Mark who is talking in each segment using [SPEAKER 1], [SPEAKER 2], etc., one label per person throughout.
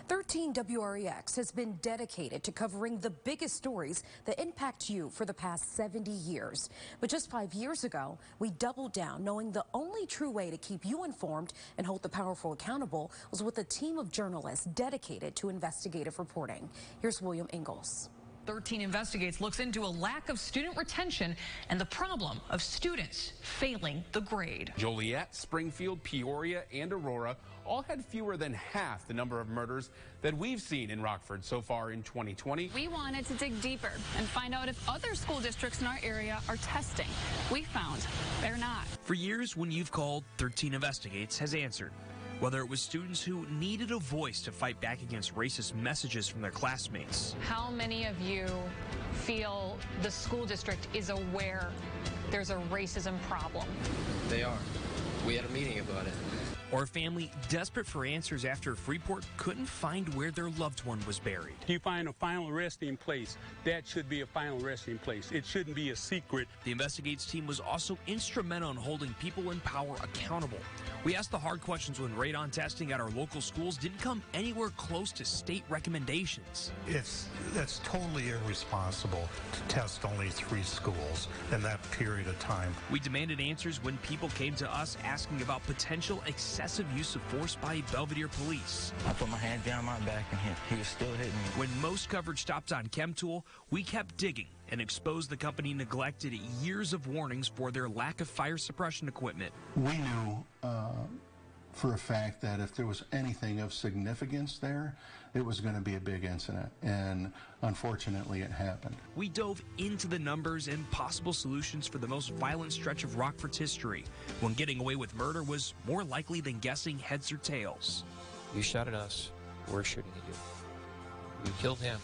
[SPEAKER 1] 13 WREX has been dedicated to covering the biggest stories that impact you for the past 70 years. But just 5 years ago, we doubled down, knowing the only true way to keep you informed and hold the powerful accountable was with a team of journalists dedicated to investigative reporting. Here's William Ingalls.
[SPEAKER 2] 13 Investigates looks into a lack of student retention and the problem of students failing the grade.
[SPEAKER 3] Joliet, Springfield, Peoria, and Aurora all had fewer than half the number of murders that we've seen in Rockford so far in 2020.
[SPEAKER 4] We wanted to dig deeper and find out if other school districts in our area are testing. We found they're not.
[SPEAKER 5] For years, when you've called, 13 Investigates has answered. Whether it was students who needed a voice to fight back against racist messages from their classmates.
[SPEAKER 4] How many of you feel the school district is aware there's a racism problem?
[SPEAKER 6] They are. We had a meeting about it.
[SPEAKER 5] Or a family desperate for answers after Freeport couldn't find where their loved one was buried.
[SPEAKER 7] You find a final resting place. That should be a final resting place. It shouldn't be a secret.
[SPEAKER 5] The Investigates team was also instrumental in holding people in power accountable. We asked the hard questions when radon testing at our local schools didn't come anywhere close to state recommendations.
[SPEAKER 8] That's totally irresponsible to test only 3 schools in that period of time.
[SPEAKER 5] We demanded answers when people came to us asking about potential excessive use of force by Belvedere police.
[SPEAKER 6] I put my hand behind my back and he was still hitting me.
[SPEAKER 5] When most coverage stopped on Chemtool, we kept digging and exposed the company neglected years of warnings for their lack of fire suppression equipment.
[SPEAKER 9] We knew for a fact that if there was anything of significance there, it was going to be a big incident, and unfortunately it happened.
[SPEAKER 5] We dove into the numbers and possible solutions for the most violent stretch of Rockford's history, when getting away with murder was more likely than guessing heads or tails.
[SPEAKER 10] You shot at us, we're shooting at you. You killed him,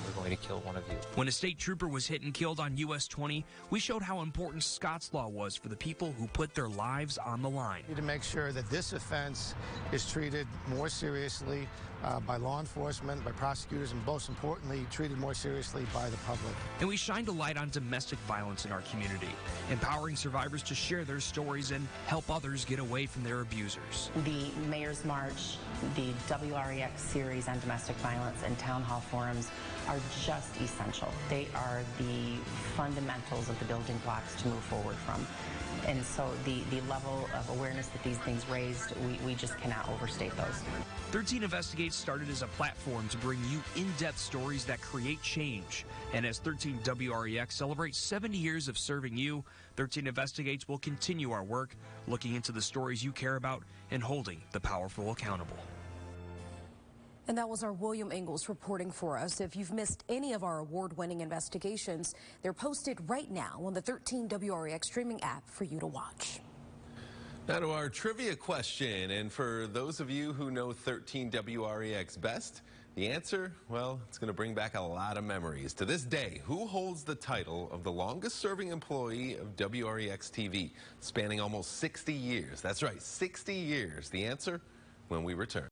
[SPEAKER 10] we're going to kill one of you.
[SPEAKER 5] When a state trooper was hit and killed on US 20, we showed how important Scott's Law was for the people who put their lives on the line.
[SPEAKER 11] To make sure that this offense is treated more seriously by law enforcement, by prosecutors, and most importantly, treated more seriously by the public.
[SPEAKER 5] And we shined a light on domestic violence in our community, empowering survivors to share their stories and help others get away from their abusers.
[SPEAKER 12] The Mayor's March, the WREX series on domestic violence, and town hall forums are just essential. They are the fundamentals of the building blocks to move forward from. And so the level of awareness that these things raised, we just cannot overstate those.
[SPEAKER 5] 13 Investigates started as a platform to bring you in-depth stories that create change. And as 13 WREX celebrates 70 years of serving you, 13 Investigates will continue our work, looking into the stories you care about and holding the powerful accountable.
[SPEAKER 1] And that was our William Ingalls reporting for us. If you've missed any of our award-winning investigations, they're posted right now on the 13 WREX streaming app for you to watch.
[SPEAKER 13] Now to our trivia question, and for those of you who know 13 WREX best, the answer, well, it's going to bring back a lot of memories. To this day, who holds the title of the longest-serving employee of WREX TV, spanning almost 60 years? That's right, 60 years. The answer, when we return.